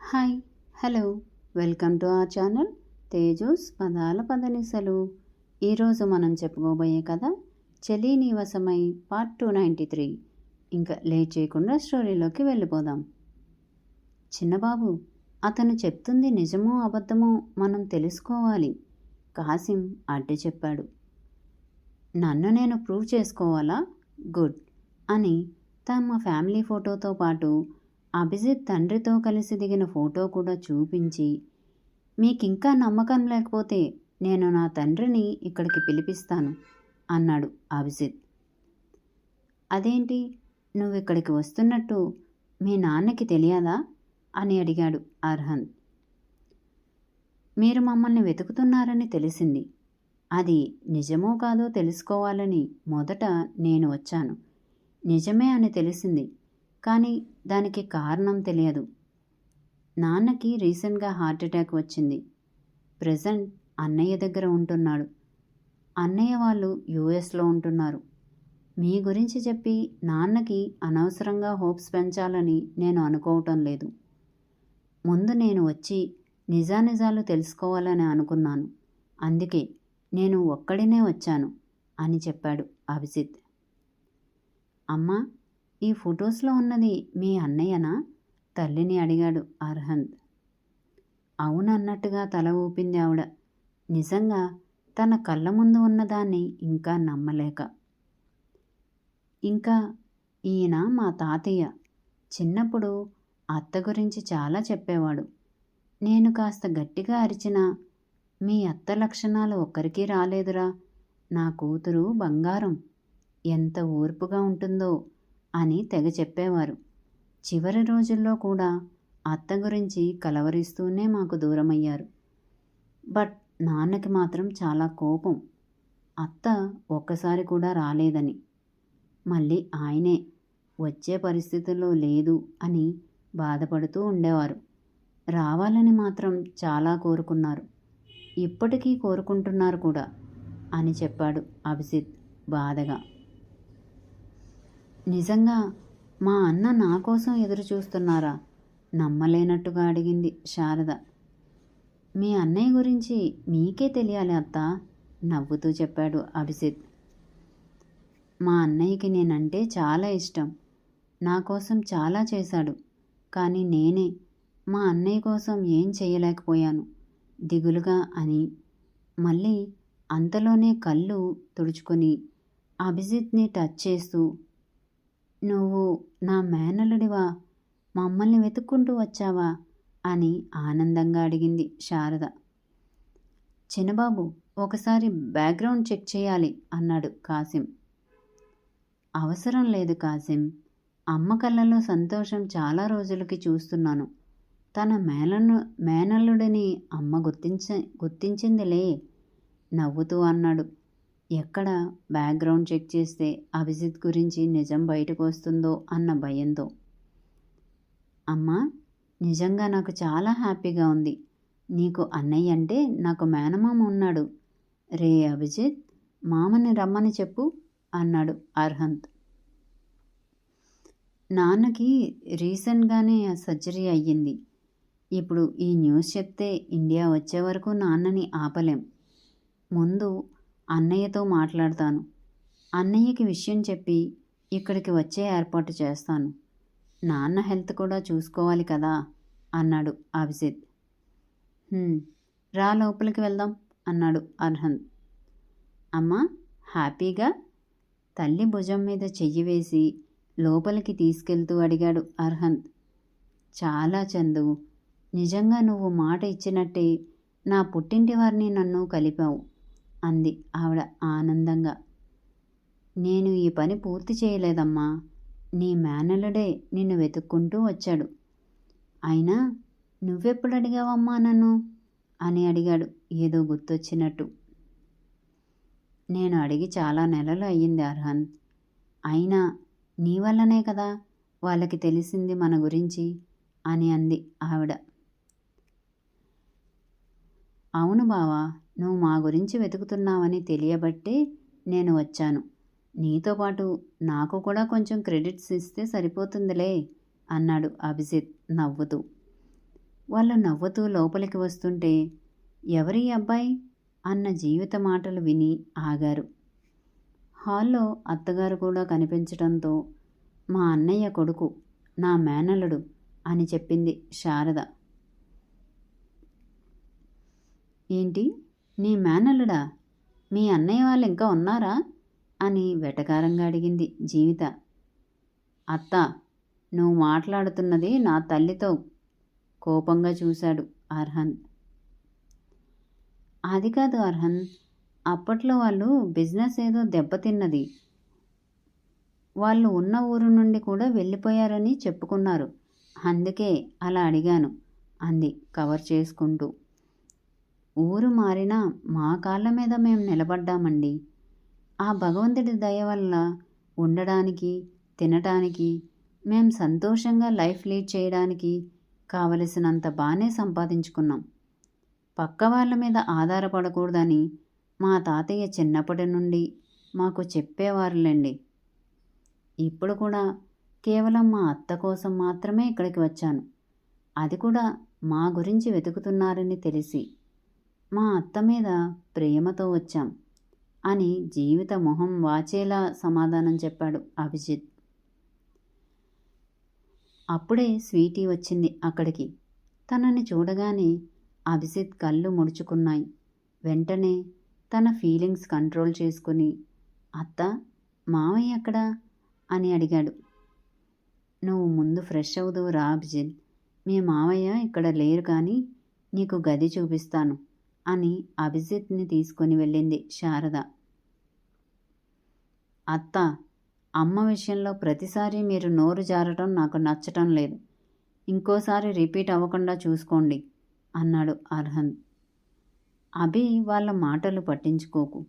Hi, hello, welcome to our channel Teju's పదాల పదనిసలు. ఈరోజు మనం చెప్పుకోబోయే కథ చలి నీవసమై పార్ట్ 293. ఇంకా లేట్ చేయకుండా స్టోరీలోకి వెళ్ళిపోదాం. చిన్నబాబు, అతను చెప్తుంది నిజమో అబద్ధమో మనం తెలుసుకోవాలి, కాసిం అడ్డు చెప్పాడు. నన్ను నేను ప్రూవ్ చేసుకోవాలా? గుడ్ అని తమ ఫ్యామిలీ ఫోటోతో పాటు అభిజిత్ తండ్రితో కలిసి దిగిన ఫోటో కూడా చూపించి, మీకింకా నమ్మకం లేకపోతే నేను నా తండ్రిని ఇక్కడికి పిలిపిస్తాను అన్నాడు అభిజిత్. అదేంటి, నువ్వు ఇక్కడికి వస్తున్నట్టు మీ నాన్నకి తెలియదా అని అడిగాడు అర్హంత్. మీరు మమ్మల్ని వెతుకుతున్నారని తెలిసింది. అది నిజమో కాదో తెలుసుకోవాలని మొదట నేను వచ్చాను. నిజమే అని తెలిసింది, కానీ దానికి కారణం తెలియదు. నాన్నకి రీసెంట్గా హార్ట్ అటాక్ వచ్చింది. ప్రజెంట్ అన్నయ్య దగ్గర ఉంటున్నాడు. అన్నయ్య వాళ్ళు యూఎస్లో ఉంటున్నారు. మీ గురించి చెప్పి నాన్నకి అనవసరంగా హోప్స్ పెంచాలని నేను అనుకోవటం లేదు. ముందు నేను వచ్చి నిజానిజాలు తెలుసుకోవాలని అనుకున్నాను. అందుకే నేను ఒక్కడినే వచ్చాను అని చెప్పాడు అభిజిత్. అమ్మా, ఈ ఫొటోస్లో ఉన్నది మీ అన్నయ్యనా? తల్లిని అడిగాడు అర్హంత్. అవునన్నట్టుగా తల ఊపింది ఆవిడ, నిజంగా తన కళ్ళ ముందు ఉన్నదాన్ని ఇంకా నమ్మలేక. ఇంకా ఈయన మా తాతయ్య. చిన్నప్పుడు అత్త గురించి చాలా చెప్పేవాడు. నేను కాస్త గట్టిగా అరిచినా మీ అత్త లక్షణాలు ఒక్కరికీ రాలేదురా. నా కూతురు బంగారం, ఎంత ఓర్పుగా ఉంటుందో అని తెగ చెప్పేవారు. చివరి రోజుల్లో కూడా అత్త గురించి కలవరిస్తూనే మాకు దూరమయ్యారు. బట్ నాన్నకి మాత్రం చాలా కోపం, అత్త ఒక్కసారి కూడా రాలేదని. మళ్ళీ ఆయనే వచ్చే పరిస్థితుల్లో లేదు అని బాధపడుతూ ఉండేవారు. రావాలని మాత్రం చాలా కోరుకున్నారు, ఇప్పటికీ కోరుకుంటున్నారు కూడా అని చెప్పాడు అభిజిత్ బాధగా. నిజంగా మా అన్న నా కోసం ఎదురు చూస్తున్నారా? నమ్మలేనట్టుగా అడిగింది శారద. మీ అన్నయ్య గురించి మీకే తెలియాలి అత్త, నవ్వుతూ చెప్పాడు అభిజిత్. మా అన్నయ్యకి నేనంటే చాలా ఇష్టం. నా కోసం చాలా చేశాడు. కానీ నేనే మా అన్నయ్య కోసం ఏం చేయలేకపోయాను దిగులుగా అని మళ్ళీ అంతలోనే కళ్ళు తుడుచుకొని అభిజిత్ని టచ్ చేస్తూ, నువ్వు నా మేనల్లుడివా? మమ్మల్ని వెతుక్కుంటూ వచ్చావా అని ఆనందంగా అడిగింది శారద. చిన్నబాబు, ఒకసారి బ్యాక్గ్రౌండ్ చెక్ చేయాలి అన్నాడు కాసిం. అవసరం లేదు కాసిం, అమ్మ కళ్ళలో సంతోషం చాలా రోజులకి చూస్తున్నాను. తన మేనల్లుడిని అమ్మ గుర్తించిందిలే నవ్వుతూ అన్నాడు. ఎక్కడ బ్యాక్గ్రౌండ్ చెక్ చేస్తే అభిజిత్ గురించి నిజం బయటకు వస్తుందో అన్న భయంతో. అమ్మా, నిజంగా నాకు చాలా హ్యాపీగా ఉంది. నీకు అన్నయ్య అంటే నాకు మేనమామ ఉన్నాడు. రే అభిజిత్, మామని రమ్మని చెప్పు అన్నాడు అర్హంత్. నాన్నకి రీసెంట్గానే సర్జరీ అయ్యింది. ఇప్పుడు ఈ న్యూస్ చెప్తే ఇండియా వచ్చే వరకు నాన్నని ఆపలేం. ముందు అన్నయ్యతో మాట్లాడతాను. అన్నయ్యకి విషయం చెప్పి ఇక్కడికి వచ్చే ఏర్పాటు చేస్తాను. నాన్న హెల్త్ కూడా చూసుకోవాలి కదా అన్నాడు అభిజిత్. రా, లోపలికి వెళ్దాం అన్నాడు అర్హంత్. అమ్మా, హ్యాపీగా తల్లి భుజం మీద చెయ్యి వేసి లోపలికి తీసుకెళ్తూ అడిగాడు అర్హంత్. చాలా చందు, నిజంగా నువ్వు మాట ఇచ్చినట్టే నా పుట్టింటి వారిని నన్ను కలిపావు అంది ఆవిడ ఆనందంగా. నేను ఈ పని పూర్తి చేయలేదమ్మా. నీ మేనల్లుడే నిన్ను వెతుక్కుంటూ వచ్చాడు. అయినా నువ్వెప్పుడు అడిగావమ్మా నన్ను అని అడిగాడు ఏదో గుర్తొచ్చినట్టు. నేను అడిగి చాలా నెలలు అయ్యింది అర్హంత్. అయినా నీ వల్లనే కదా వాళ్ళకి తెలిసింది మన గురించి అని అంది ఆవిడ. అవును బావా, నువ్వు మా గురించి వెతుకుతున్నావని తెలియబట్టే నేను వచ్చాను. నీతో పాటు నాకు కూడా కొంచెం క్రెడిట్స్ ఇస్తే సరిపోతుందిలే అన్నాడు అభిజిత్ నవ్వుతూ. వాళ్ళు నవ్వుతూ లోపలికి వస్తుంటే ఎవరి అబ్బాయి అన్న జీవిత మాటలు విని ఆగారు. హాల్లో అత్తగారు కూడా కనిపించడంతో మా అన్నయ్య కొడుకు, నా మేనల్లుడు అని చెప్పింది శారద. ఏంటి, నీ మేనల్లుడా? మీ అన్నయ్య వాళ్ళు ఇంకా ఉన్నారా అని వెటకారంగా అడిగింది జీవిత. అత్త, నువ్వు మాట్లాడుతున్నది నా తల్లితో కోపంగా చూశాడు అర్హన్. అది కాదు అర్హన్, అప్పట్లో వాళ్ళు బిజినెస్ ఏదో దెబ్బతిన్నది, వాళ్ళు ఉన్న ఊరు నుండి కూడా వెళ్ళిపోయారని చెప్పుకున్నారు, అందుకే అలా అడిగాను అంది కవర్ చేసుకుంటూ. ఊరు మారినా మా కాళ్ళ మీద మేము నిలబడ్డామండి. ఆ భగవంతుడి దయ వల్ల ఉండడానికి, తినటానికి, మేం సంతోషంగా లైఫ్ లీడ్ చేయడానికి కావలసినంత బాగానే సంపాదించుకున్నాం. పక్క వాళ్ళ మీద ఆధారపడకూడదని మా తాతయ్య చిన్నప్పటి నుండి మాకు చెప్పేవారులేండి. ఇప్పుడు కూడా కేవలం మా అత్త కోసం మాత్రమే ఇక్కడికి వచ్చాను. అది కూడా మా గురించి వెతుకుతున్నారని తెలిసి మా అత్త మీద ప్రేమతో వచ్చాం అని జీవిత మొహం వాచేలా సమాధానం చెప్పాడు అభిజిత్. అప్పుడే స్వీటీ వచ్చింది అక్కడికి. తనని చూడగానే అభిజిత్ కళ్ళు ముడుచుకున్నాయి. వెంటనే తన ఫీలింగ్స్ కంట్రోల్ చేసుకుని, అత్త, మావయ్య ఎక్కడా అని అడిగాడు. నువ్వు ముందు ఫ్రెష్ అవుదువు రా అభిజిత్, మీ మావయ్య ఇక్కడ లేరు కానీ నీకు గది చూపిస్తాను అని అభిజిత్ని తీసుకొని వెళ్ళింది శారద. అత్త, అమ్మ విషయంలో ప్రతిసారి మీరు నోరు జారటం నాకు నచ్చటం లేదు. ఇంకోసారి రిపీట్ అవ్వకుండా చూసుకోండి అన్నాడు అర్హన్. అభి వాళ్ళ మాటలు పట్టించుకోకు,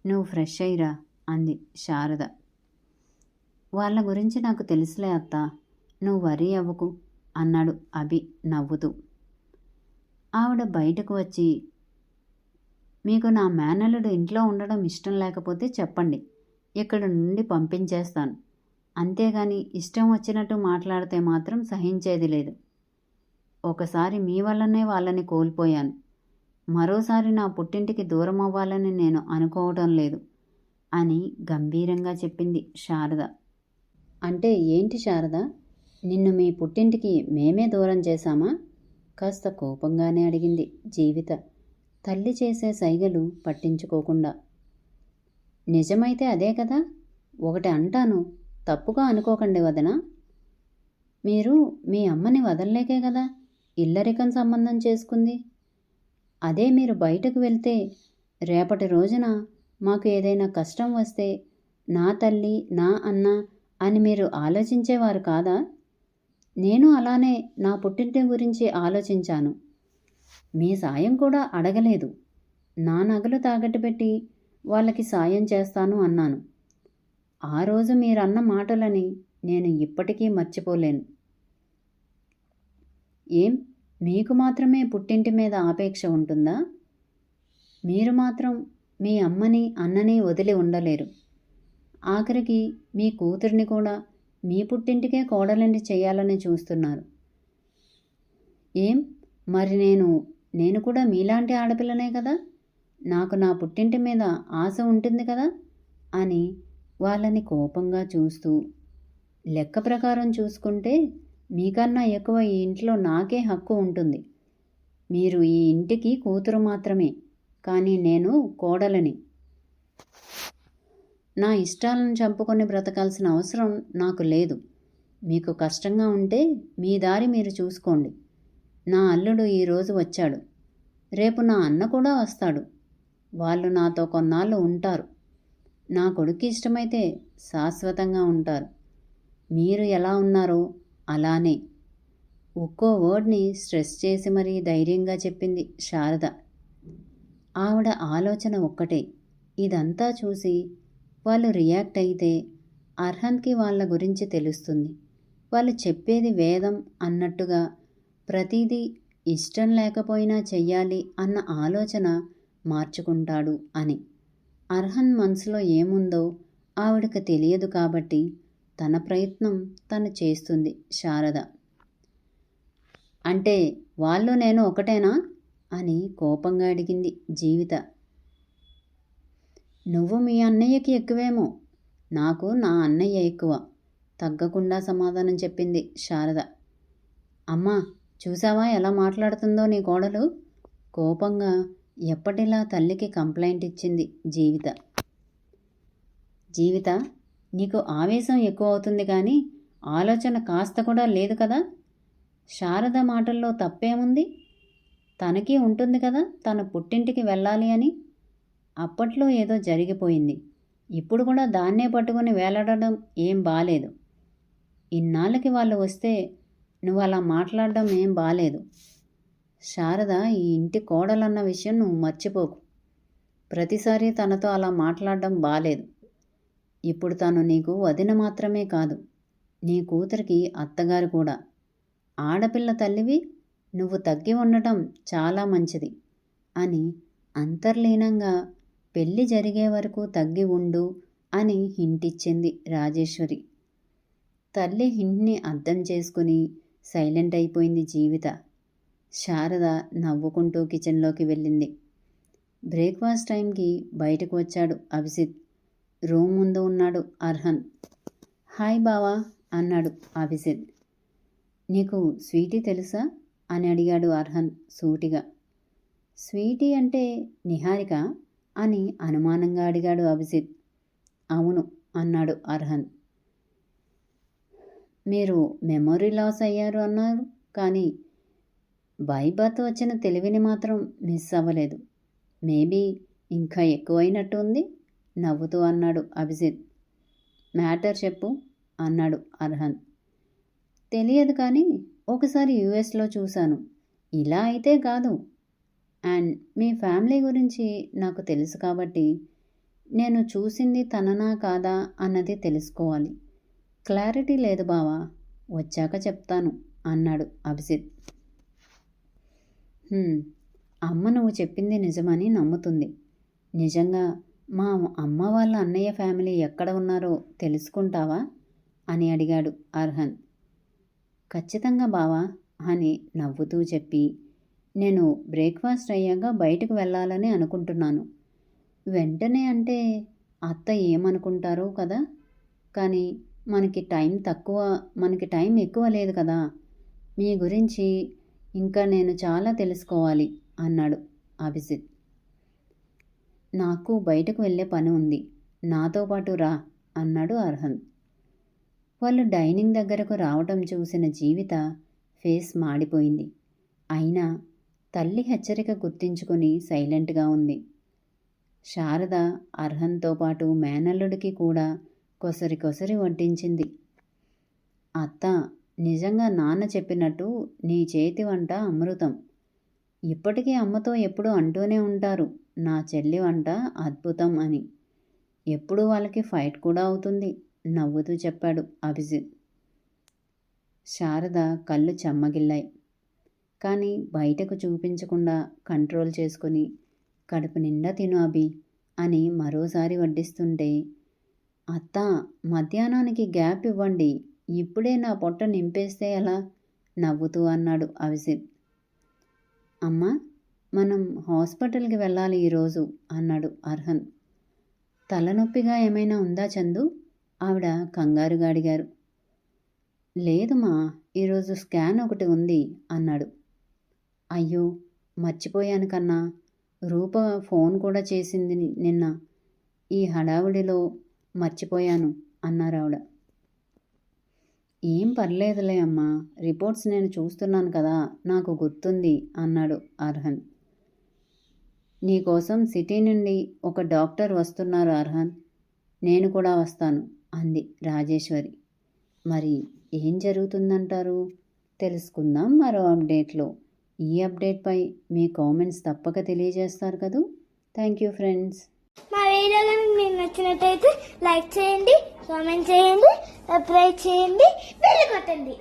నువ్వు ఫ్రెష్ అయ్యిరా అంది శారద. వాళ్ళ గురించి నాకు తెలుసులే అత్త, నువ్వు వరీ అవ్వకు అన్నాడు అభి నవ్వుతూ. ఆవిడ బయటకు వచ్చి, మీకు నా మేనల్లుడు ఇంట్లో ఉండడం ఇష్టం లేకపోతే చెప్పండి, ఇక్కడ నుండి పంపించేస్తాను. అంతేగాని ఇష్టం వచ్చినట్టు మాట్లాడితే మాత్రం సహించేది లేదు. ఒకసారి మీ వల్లనే వాళ్ళని కోల్పోయాను, మరోసారి నా పుట్టింటికి దూరం అవ్వాలని నేను అనుకోవటం లేదు అని గంభీరంగా చెప్పింది శారద. అంటే ఏంటి శారద, నిన్ను మీ పుట్టింటికి మేమే దూరం చేశామా? కాస్త కోపంగానే అడిగింది జీవిత, తల్లి చేసే సైగలు పట్టించుకోకుండా. నిజమైతే అదే కదా, ఒకటి అంటాను, తప్పుగా అనుకోకండి వదనా. మీరు మీ అమ్మని వదలలేకే కదా ఇల్లరికం సంబంధం చేసుకుంది. అదే మీరు బయటకు వెళ్తే రేపటి రోజున మాకు ఏదైనా కష్టం వస్తే నా తల్లి, నా అన్న అని మీరు ఆలోచించేవారు కాదా? నేను అలానే నా పుట్టింటి గురించి ఆలోచించాను. మీ సాయం కూడా అడగలేదు. నా నగలు తాకట్టు పెట్టి వాళ్ళకి సాయం చేస్తాను అన్నాను. ఆ రోజు మీరన్న మాటలని నేను ఇప్పటికీ మర్చిపోలేను. ఏం, మీకు మాత్రమే పుట్టింటి మీద ఆపేక్ష ఉంటుందా? మీరు మాత్రం మీ అమ్మని, అన్నని వదిలి ఉండలేరు. ఆఖరికి మీ కూతురిని కూడా మీ పుట్టింటికే కోడలిని చేయాలని చూస్తున్నారు. ఏం, మరి నేను కూడా మీలాంటి ఆడపిల్లనే కదా, నాకు నా పుట్టింటి మీద ఆశ ఉంటుంది కదా అని వాళ్ళని కోపంగా చూస్తూ, లెక్క ప్రకారం చూసుకుంటే మీకన్నా ఎక్కువ ఈ ఇంట్లో నాకే హక్కు ఉంటుంది. మీరు ఈ ఇంటికి కూతురు మాత్రమే, కానీ నేను కోడలని. నా ఇష్టాలను చంపుకొని బ్రతకాల్సిన అవసరం నాకు లేదు. మీకు కష్టంగా ఉంటే మీ దారి మీరు చూసుకోండి. నా అల్లుడు ఈరోజు వచ్చాడు, రేపు నా అన్న కూడా వస్తాడు. వాళ్ళు నాతో కొన్నాళ్ళు ఉంటారు. నా కొడుకు ఇష్టమైతే శాశ్వతంగా ఉంటారు. మీరు ఎలా ఉన్నారో అలానే. ఒక్కో వర్డ్ని స్ట్రెస్ చేసి మరీ ధైర్యంగా చెప్పింది శారద. ఆవిడ ఆలోచన ఒక్కటే, ఇదంతా చూసి వాళ్ళు రియాక్ట్ అయితే అర్హన్కి వాళ్ళ గురించి తెలుస్తుంది. వాళ్ళు చెప్పేది వేదం అన్నట్టుగా ప్రతిదీ ఇష్టం లేకపోయినా చెయ్యాలి అన్న ఆలోచన మార్చుకుంటాడు అని. అర్హన్ మనసులో ఏముందో ఆవిడకు తెలియదు కాబట్టి తన ప్రయత్నం తను చేస్తుంది శారద. అంటే వాళ్ళు నేను ఒకటేనా అని కోపంగా అడిగింది జీవిత. నువ్వు మీ అన్నయ్యకి ఎక్కువేమో, నాకు నా అన్నయ్య ఎక్కువ, తగ్గకుండా సమాధానం చెప్పింది శారద. అమ్మా, చూసావా ఎలా మాట్లాడుతుందో నీ కోడలు? కోపంగా ఎప్పటిలా తల్లికి కంప్లైంట్ ఇచ్చింది జీవిత. జీవిత, నీకు ఆవేశం ఎక్కువ అవుతుంది కానీ ఆలోచన కాస్త కూడా లేదు కదా? శారద మాటల్లో తప్పేముంది? తనకి ఉంటుంది కదా తన పుట్టింటికి వెళ్ళాలి అని. అప్పట్లో ఏదో జరిగిపోయింది, ఇప్పుడు కూడా దాన్నే పట్టుకొని వేలాడడం ఏం బాలేదు. ఇన్నాళ్ళకి వాళ్ళు వస్తే నువ్వు అలా మాట్లాడడం ఏం బాలేదు. శారద ఈ ఇంటి కోడలన్న విషయం నువ్వు మర్చిపోకు. ప్రతిసారి తనతో అలా మాట్లాడడం బాలేదు. ఇప్పుడు తను నీకు వదిన మాత్రమే కాదు, నీ కూతురికి అత్తగారు కూడా. ఆడపిల్ల తల్లివి, నువ్వు తగ్గి ఉండటం చాలా మంచిది అని అంతర్లీనంగా పెళ్ళి జరిగే వరకు తగ్గి ఉండు అని హింటిచ్చింది రాజేశ్వరి. తల్లి హింట్ని అర్థం చేసుకుని సైలెంట్ అయిపోయింది జీవిత. శారద నవ్వుకుంటూ కిచెన్లోకి వెళ్ళింది. బ్రేక్ఫాస్ట్ టైంకి బయటకు వచ్చాడు అభిజిత్. రూమ్ ముందు ఉన్నాడు అర్హన్. హాయ్ బావా అన్నాడు అభిజిత్. నీకు స్వీటీ తెలుసా అని అడిగాడు అర్హన్ సూటిగా. స్వీటీ అంటే నిహారిక అని అనుమానంగా అడిగాడు అభిజిత్. అవును అన్నాడు అర్హన్. మీరు మెమొరీ లాస్ అయ్యారు అన్నారు, కానీ బై బర్త్ వచ్చిన తెలివిని మాత్రం మిస్ అవ్వలేదు. మేబీ ఇంకా ఎక్కువైనట్టు ఉంది నవ్వుతూ అన్నాడు అభిజిత్. మ్యాటర్ చెప్పు అన్నాడు అర్హన్. తెలియదు కానీ ఒకసారి యూఎస్లో చూశాను. ఇలా అయితే కాదు. అండ్ మీ ఫ్యామిలీ గురించి నాకు తెలుసు కాబట్టి నేను చూసింది తననా కాదా అన్నది తెలుసుకోవాలి. క్లారిటీ లేదు బావా, వచ్చాక చెప్తాను అన్నాడు అభిజిత్. అమ్మ నువ్వు చెప్పింది నిజమని నమ్ముతుంది. నిజంగా మా అమ్మ వాళ్ళ అన్నయ్య ఫ్యామిలీ ఎక్కడ ఉన్నారో తెలుసుకుంటావా అని అడిగాడు అర్హన్. ఖచ్చితంగా బావా అని నవ్వుతూ చెప్పి, నేను బ్రేక్ఫాస్ట్ అయ్యాక బయటకు వెళ్ళాలని అనుకుంటున్నాను. వెంటనే అంటే అత్త ఏమనుకుంటారో కదా, కానీ మనకి టైం ఎక్కువ లేదు కదా. మీ గురించి ఇంకా నేను చాలా తెలుసుకోవాలి అన్నాడు అభిజిత్. నాకు బయటకు వెళ్ళే పని ఉంది, నాతో పాటు రా అన్నాడు అర్హన్. వాళ్ళు డైనింగ్ దగ్గరకు రావటం చూసిన జీవిత ఫేస్ మాడిపోయింది. అయినా తల్లి హెచ్చరిక గుర్తించుకొని సైలెంట్గా ఉంది. శారద అర్హన్తో పాటు మేనల్లుడికి కూడా కొసరి కొసరి వడ్డించింది. అత్త, నిజంగా నాన్న చెప్పినట్టు నీ చేతి వంట అమృతం. ఇప్పటికీ అమ్మతో ఎప్పుడూ అంటూనే ఉంటారు నా చెల్లి వంట అద్భుతం అని. ఎప్పుడు వాళ్ళకి ఫైట్ కూడా అవుతుంది నవ్వుతూ చెప్పాడు అభిజిత్. శారద కళ్ళు చెమ్మగిల్లాయి, కానీ బయటకు చూపించకుండా కంట్రోల్ చేసుకుని కడుపు నిండా తిను అభి అని మరోసారి వడ్డిస్తుంటే, అత్త మధ్యాహ్నానికి గ్యాప్ ఇవ్వండి, ఇప్పుడే నా పొట్ట నింపేస్తే ఎలా నవ్వుతూ అన్నాడు అభిజిత్. అమ్మ, మనం హాస్పిటల్కి వెళ్ళాలి ఈరోజు అన్నాడు అర్హన్. తలనొప్పిగా ఏమైనా ఉందా చందు? ఆవిడ కంగారుగా అడిగారు. లేదుమా, ఈరోజు స్కాన్ ఒకటి ఉంది అన్నాడు. అయ్యో మర్చిపోయాను కన్నా, రూప ఫోన్ కూడా చేసింది నిన్న, ఈ హడావుడిలో మర్చిపోయాను అన్నారు ఆవిడ. ఏం పర్లేదులే అమ్మా, రిపోర్ట్స్ నేను చూస్తున్నాను కదా, నాకు గుర్తుంది అన్నాడు అర్హన్. నీకోసం సిటీ నుండి ఒక డాక్టర్ వస్తున్నారు అర్హన్, నేను కూడా వస్తాను అంది రాజేశ్వరి. మరి ఏం జరుగుతుందంటారు? తెలుసుకుందాం మరో అప్డేట్లో. ఈ అప్డేట్పై మీ కామెంట్స్ తప్పక తెలియజేస్తారు కదూ. Thank you friends. మా వీడియో కనుక మీకు నచ్చినట్టయితే లైక్ చేయండి, కామెంట్ చేయండి, సబ్స్క్రైబ్ చేయండి, బెల్ కొట్టండి.